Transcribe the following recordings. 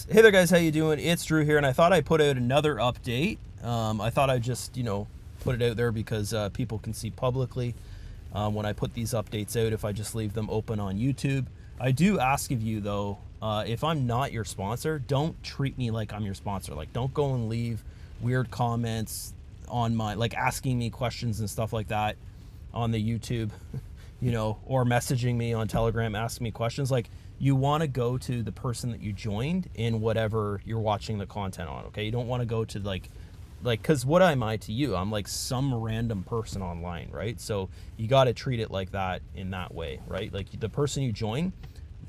Hey there, guys. How you doing? It's Drew here, and I thought I'd put out another update. I thought I'd just, put it out there because people can see publicly when I put these updates out if I just leave them open on YouTube. I do ask of you, though, if I'm not your sponsor, don't treat me like I'm your sponsor. Like, don't go and leave weird comments on my, like, asking me questions and stuff like that on the YouTube, or messaging me on Telegram, asking me questions. Like, you want to go to the person that you joined in whatever you're watching the content on, okay? You don't want to go to like, because what am I to you? I'm like some random person online, right? So you got to treat it like that in that way, right? Like the person you join,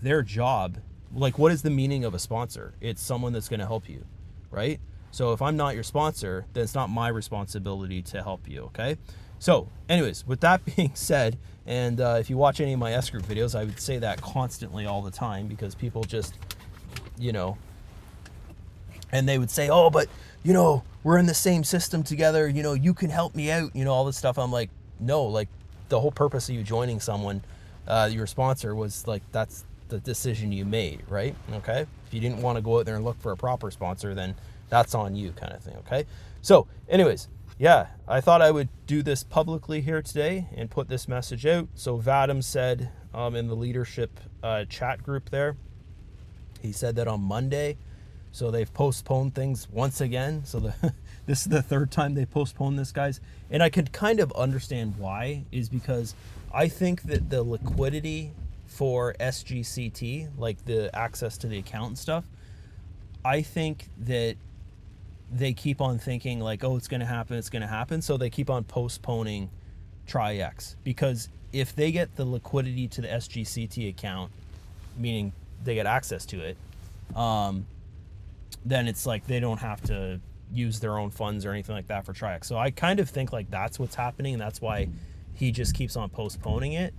their job, like what is the meaning of a sponsor? It's someone that's going to help you, right? So if I'm not your sponsor, then it's not my responsibility to help you, okay? So anyways, with that being said, and if you watch any of my S group videos, I would say that constantly all the time because people just, and they would say, oh, but, we're in the same system together, you can help me out, all this stuff. I'm like, no, like the whole purpose of you joining someone, your sponsor, was like, that's the decision you made, right? Okay. If you didn't want to go out there and look for a proper sponsor, then that's on you, kind of thing. Okay. So anyways, yeah, I thought I would do this publicly here today and put this message out. So Vadim said in the leadership chat group there, he said that on Monday, so they've postponed things once again. So this is the third time they postponed this, guys. And I could kind of understand why, is because I think that the liquidity for SGCT, like the access to the account and stuff, I think that they keep on thinking like, oh, it's going to happen. So they keep on postponing Traiex, because if they get the liquidity to the SGCT account, meaning they get access to it, then it's like they don't have to use their own funds or anything like that for Traiex. So I kind of think like that's what's happening, and that's why he just keeps on postponing it.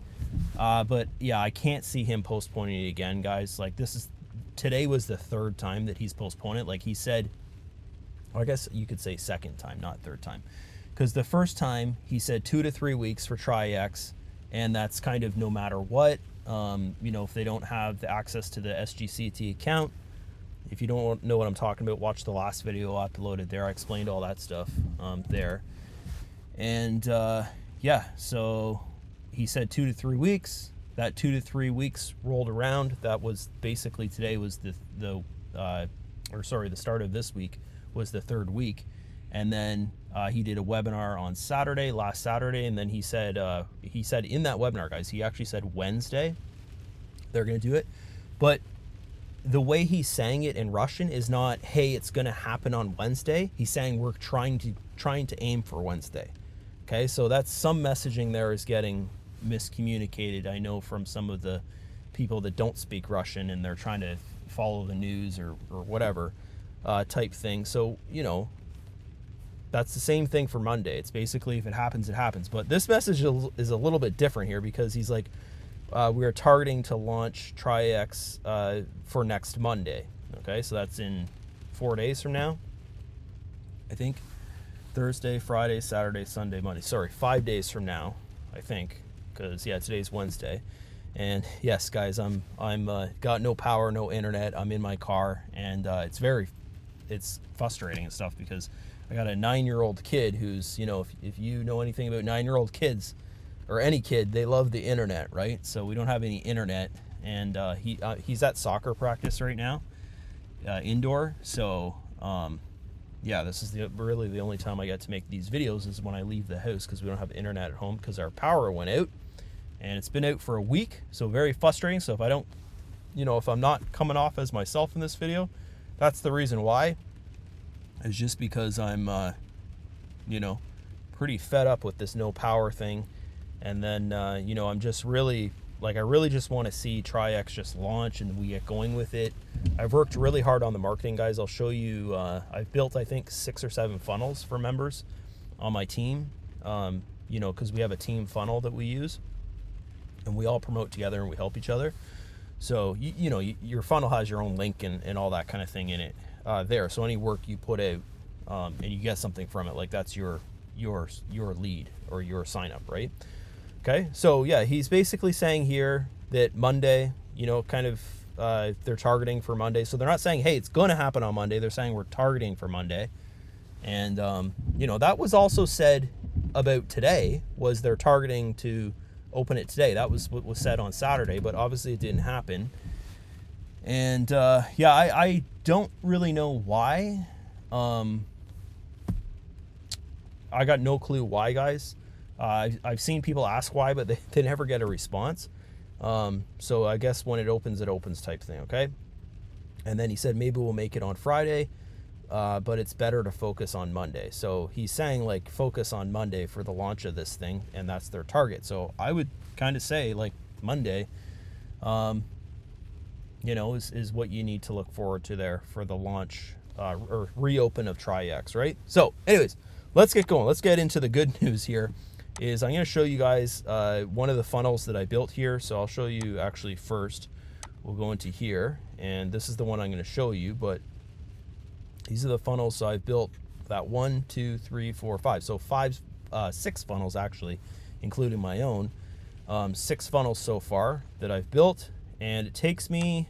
But yeah, I can't see him postponing it again, guys. Like today was the third time that he's postponed it. Like he said, I guess you could say second time, not third time. Because the first time he said 2 to 3 weeks for Traiex, and that's kind of no matter what. If they don't have the access to the SGCT account, if you don't know what I'm talking about, watch the last video I uploaded there. I explained all that stuff there. And so he said 2 to 3 weeks. That 2 to 3 weeks rolled around. That was basically, today was the start of this week was the third week. And then he did a webinar on last Saturday, and then he said in that webinar, guys, he actually said Wednesday they're going to do it. But the way he's saying it in Russian is not, hey, it's going to happen on Wednesday. He's saying we're trying to aim for Wednesday. Okay, so that's some messaging there is getting miscommunicated, I know, from some of the people that don't speak Russian, and they're trying to follow the news or whatever type thing. So, that's the same thing for Monday. It's basically, if it happens, it happens. But this message is a little bit different here, because he's like, we are targeting to launch Traiex for next Monday. Okay, so that's in 4 days from now, I think. Thursday, Friday, Saturday, Sunday, Monday. Sorry, 5 days from now, I think, because today's Wednesday. And yes, guys, I'm got no power, no internet. I'm in my car, and it's frustrating and stuff, because I got a 9-year-old kid who's, if you know anything about 9-year-old kids, or any kid, they love the internet, right? So we don't have any internet, and he's at soccer practice right now, indoor. So this is really the only time I get to make these videos is when I leave the house, because we don't have internet at home because our power went out, and it's been out for a week. So very frustrating. So if I don't, if I'm not coming off as myself in this video, that's the reason why. It's just because I'm, pretty fed up with this no power thing. And then, I'm just really, I really just want to see Traiex just launch and we get going with it. I've worked really hard on the marketing, guys. I'll show you, I've built, I think, 6 or 7 funnels for members on my team, because we have a team funnel that we use, and we all promote together and we help each other. So, your funnel has your own link and all that kind of thing in it there. So any work you put out and you get something from it, like that's your lead or your sign up, right? Okay, so yeah, he's basically saying here that Monday, kind of they're targeting for Monday. So they're not saying, hey, it's going to happen on Monday. They're saying we're targeting for Monday. And, that was also said about today, was they're targeting to open it today. That was what was said on Saturday, but obviously it didn't happen. And, I don't really know why. I got no clue why, guys. I've seen people ask why, but they never get a response. So I guess when it opens type thing, okay? And then he said maybe we'll make it on Friday, but it's better to focus on Monday. So he's saying, like, focus on Monday for the launch of this thing, and that's their target. So I would kind of say, like, Monday, is what you need to look forward to there for the launch or reopen of Traiex, right? So anyways, let's get going. Let's get into the good news here. I'm going to show you guys one of the funnels that I built here. So I'll show you actually first. We'll go into here, and this is the one I'm going to show you, but these are the funnels. So I've built that 1, 2, 3, 4, 5. So 6 funnels actually, including my own. 6 funnels so far that I've built, and it takes me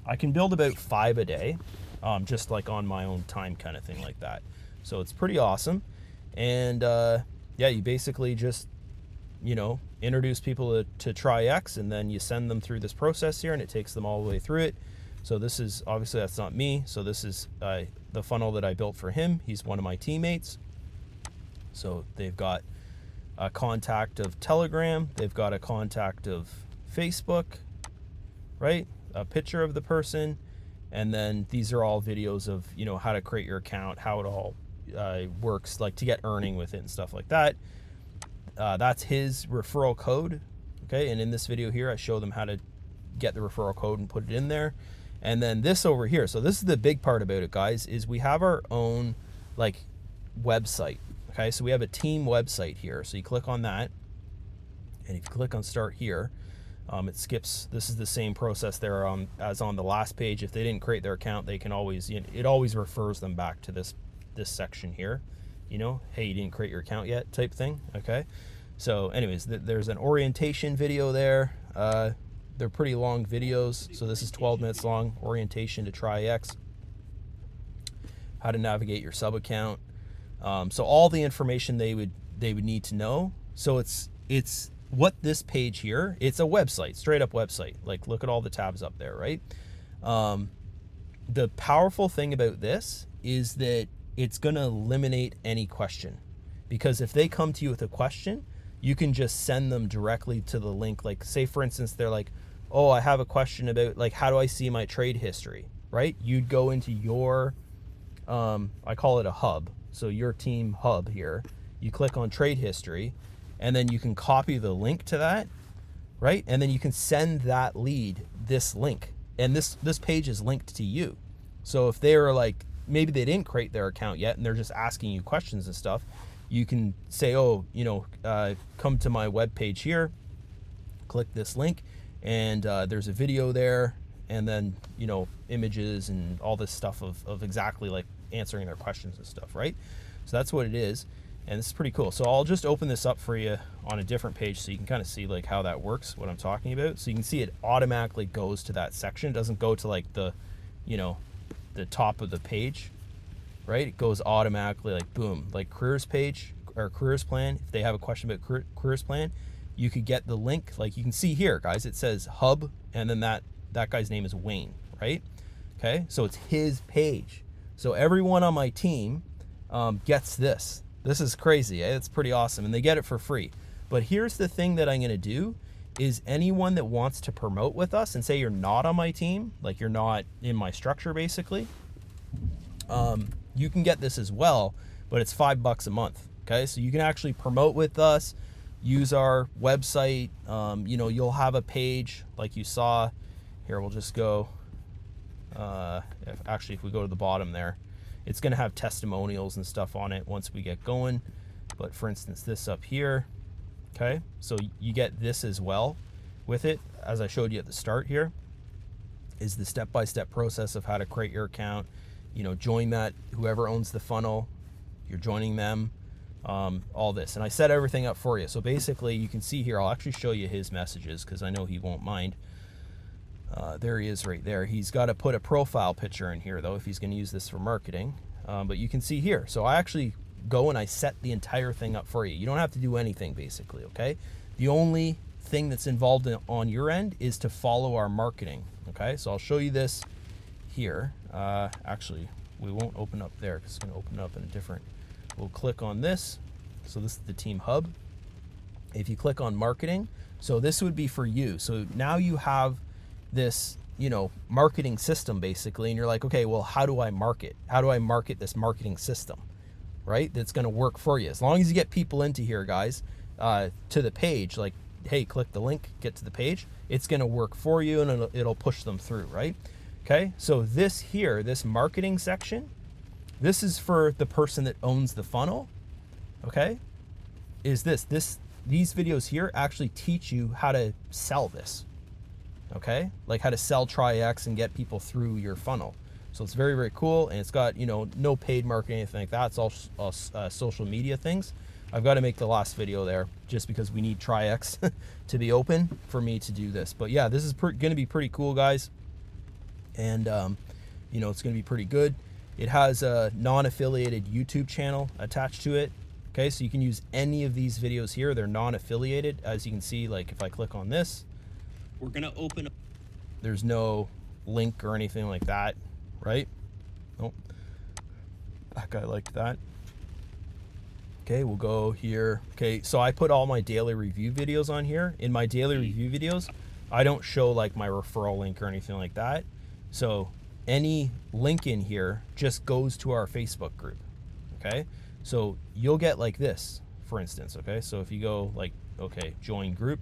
I can build about 5 a day, just like on my own time kind of thing like that. So it's pretty awesome. And you basically just, introduce people to Traiex, and then you send them through this process here, and it takes them all the way through it. So this is, obviously that's not me. So this is the funnel that I built for him. He's one of my teammates. So they've got a contact of Telegram. They've got a contact of Facebook, right? A picture of the person. And then these are all videos of, how to create your account, how it all works, like to get earning with it and stuff like that. That's his referral code. Okay. And in this video here, I show them how to get the referral code and put it in there. And then this over here. So this is the big part about it, guys, is we have our own like website. Okay. So we have a team website here. So you click on that, and if you click on start here, it skips. This is the same process there as on the last page. If they didn't create their account, they can always, it always refers them back to this section here, hey, you didn't create your account yet type thing. Okay. So anyways, there's an orientation video there. They're pretty long videos. So this is 12 minutes long, orientation to Traiex, how to navigate your sub account. So all the information they would need to know. So it's what this page here, it's a website, straight up website. Like, look at all the tabs up there, right? The powerful thing about this is that it's going to eliminate any question, because if they come to you with a question, you can just send them directly to the link. Like, say for instance, they're like, oh, I have a question about, like, how do I see my trade history, right? You'd go into your, I call it a hub. So your team hub here, you click on trade history, and then you can copy the link to that, right? And then you can send that lead this link, and this page is linked to you. So if they're like, maybe they didn't create their account yet and they're just asking you questions and stuff, you can say, oh, come to my web page here, click this link, and there's a video there, and then images and all this stuff of exactly like answering their questions and stuff, right? So that's what it is, and this is pretty cool. So I'll just open this up for you on a different page so you can kind of see like how that works, what I'm talking about. So you can see it automatically goes to that section. It doesn't go to like the top of the page, right? It goes automatically, like boom, like careers page or careers plan. If they have a question about careers plan, you could get the link. Like you can see here, guys, it says hub, and then that guy's name is Wayne, right? Okay, so it's his page. So everyone on my team gets this. This is crazy. It's pretty awesome, and they get it for free. But here's the thing that I'm going to do is anyone that wants to promote with us, and say you're not on my team, like you're not in my structure basically, you can get this as well, but it's $5 a month. Okay, so you can actually promote with us, use our website. You'll have a page like you saw here. We'll just go, if we go to the bottom there, it's going to have testimonials and stuff on it once we get going. But for instance, this up here, okay, so you get this as well with it, as I showed you at the start here, is the step-by-step process of how to create your account. Join that, whoever owns the funnel, you're joining them. all this. And I set everything up for you. So basically you can see here, I'll actually show you his messages because I know he won't mind. There he is right there. He's got to put a profile picture in here though if he's going to use this for marketing. But you can see here. So I actually go and I set the entire thing up for you. You don't have to do anything basically, okay? The only thing that's involved on your end is to follow our marketing, okay? So I'll show you this here. Actually, we won't open up there because it's going to open up in a different... We'll click on this. So this is the team hub. If you click on marketing, so this would be for you. So now you have this, you know, marketing system basically, and you're like, okay, well, how do I market? How do I market this marketing system, right? That's going to work for you. As long as you get people into here, guys, to the page, like, hey, click the link, get to the page, it's going to work for you and it'll push them through, right? Okay. So this here, this marketing section, this is for the person that owns the funnel, okay? Is these videos here actually teach you how to sell this, okay? Like how to sell Traiex and get people through your funnel. So it's very, very cool. And it's got, you know, no paid marketing, anything like that. It's all social media things. I've got to make the last video there just because we need Traiex to be open for me to do this. But yeah, this is going to be pretty cool, guys. And, you know, it's going to be pretty good. It has a non-affiliated YouTube channel attached to it. Okay, so you can use any of these videos here. They're non-affiliated. As you can see, like if I click on this, we're gonna open up. There's no link or anything like that, right? Nope. That guy liked that. Okay, we'll go here. Okay, so I put all my daily review videos on here. In my daily review videos, I don't show like my referral link or anything like that. So any link in here just goes to our Facebook group, okay? So you'll get like this, for instance, okay? So if you go like, okay, join group,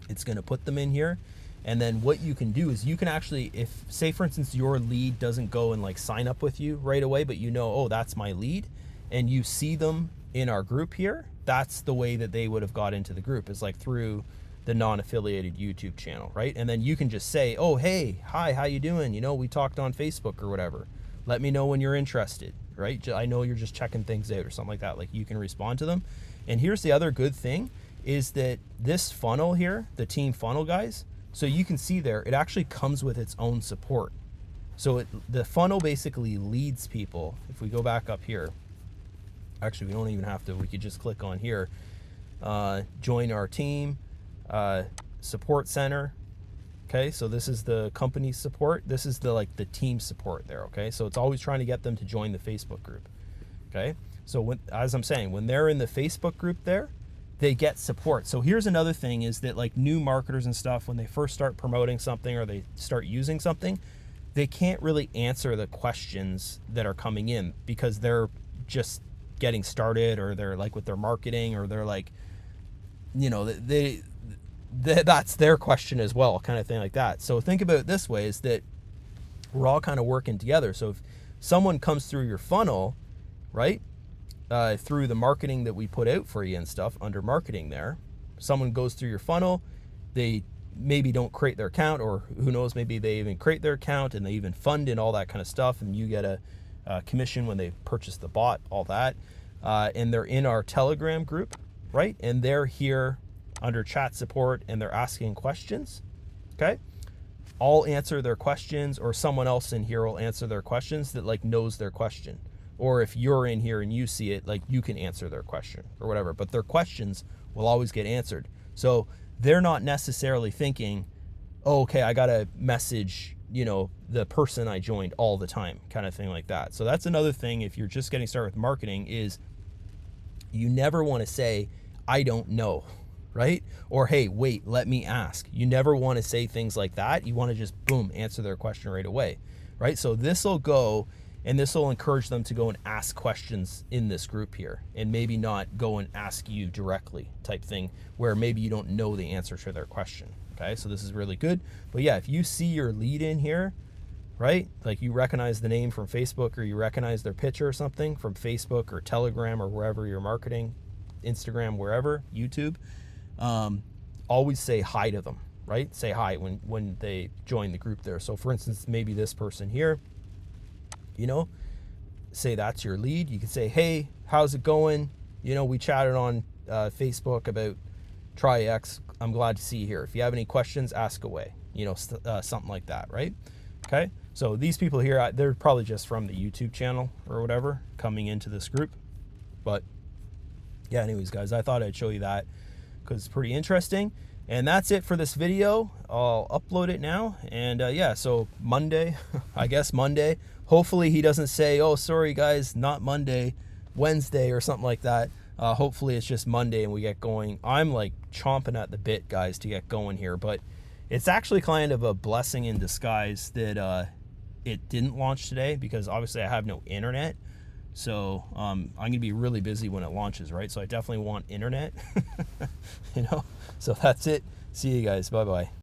it's gonna put them in here. And then what you can do is you can actually, if say for instance, your lead doesn't go and like sign up with you right away, but you know, oh, that's my lead, and you see them in our group here, that's the way that they would have got into the group, is like through the non-affiliated YouTube channel, right? And then you can just say, oh, hey, hi, how you doing? You know, we talked on Facebook or whatever. Let me know when you're interested, right? I know you're just checking things out or something like that. Like you can respond to them. And here's the other good thing is that this funnel here, the team funnel, guys, so you can see there, it actually comes with its own support. So the funnel basically leads people. If we go back up here, actually, we don't even have to, we could just click on here, join our team, support center. Okay, so this is the company support. This is the like the team support there. Okay, so it's always trying to get them to join the Facebook group. Okay, so when, as I'm saying, when they're in the Facebook group there, they get support. So here's another thing is that like new marketers and stuff, when they first start promoting something or they start using something, they can't really answer the questions that are coming in because they're just getting started, or they're like with their marketing, or they're like, you know, that's their question as well, kind of thing like that. So think about it this way, is that we're all kind of working together. So if someone comes through your funnel, right, through the marketing that we put out for you and stuff under marketing there, someone goes through your funnel, they maybe don't create their account, or who knows, maybe they even create their account and they even fund and all that kind of stuff, and you get a commission when they purchase the bot, all that, and they're in our Telegram group, right, and they're here under chat support and they're asking questions. Okay, I'll answer their questions, or someone else in here will answer their questions that like knows their question, or if you're in here and you see it, like you can answer their question or whatever, but their questions will always get answered. So they're not necessarily thinking, oh, okay, I gotta message, you know, the person I joined all the time, kind of thing like that. So that's another thing, if you're just getting started with marketing, is you never want to say, I don't know, right? Or, hey, wait, let me ask. You never want to say things like that. You want to just, boom, answer their question right away, right? So this will go, and this will encourage them to go and ask questions in this group here, and maybe not go and ask you directly type thing, where maybe you don't know the answer to their question. Okay, so this is really good. But yeah, if you see your lead in here, right, like you recognize the name from Facebook, or you recognize their picture or something from Facebook or Telegram or wherever you're marketing, Instagram, wherever, YouTube, always say hi to them, right? Say hi when they join the group there. So for instance, maybe this person here, you know, say that's your lead. You can say, hey, how's it going? You know, we chatted on Facebook about Traiex. I'm glad to see you here. If you have any questions, ask away. You know, something like that, right? Okay. So these people here, they're probably just from the YouTube channel or whatever coming into this group. But yeah, anyways, guys, I thought I'd show you that because it's pretty interesting. And that's it for this video. I'll upload it now. And yeah, so Monday, I guess Monday. Hopefully he doesn't say, oh, sorry, guys, not Monday, Wednesday or something like that. Hopefully it's just Monday and we get going. I'm like chomping at the bit, guys, to get going here. But it's actually kind of a blessing in disguise that it didn't launch today because obviously I have no internet. So I'm going to be really busy when it launches, right? So I definitely want internet, you know? So that's it. See you guys. Bye-bye.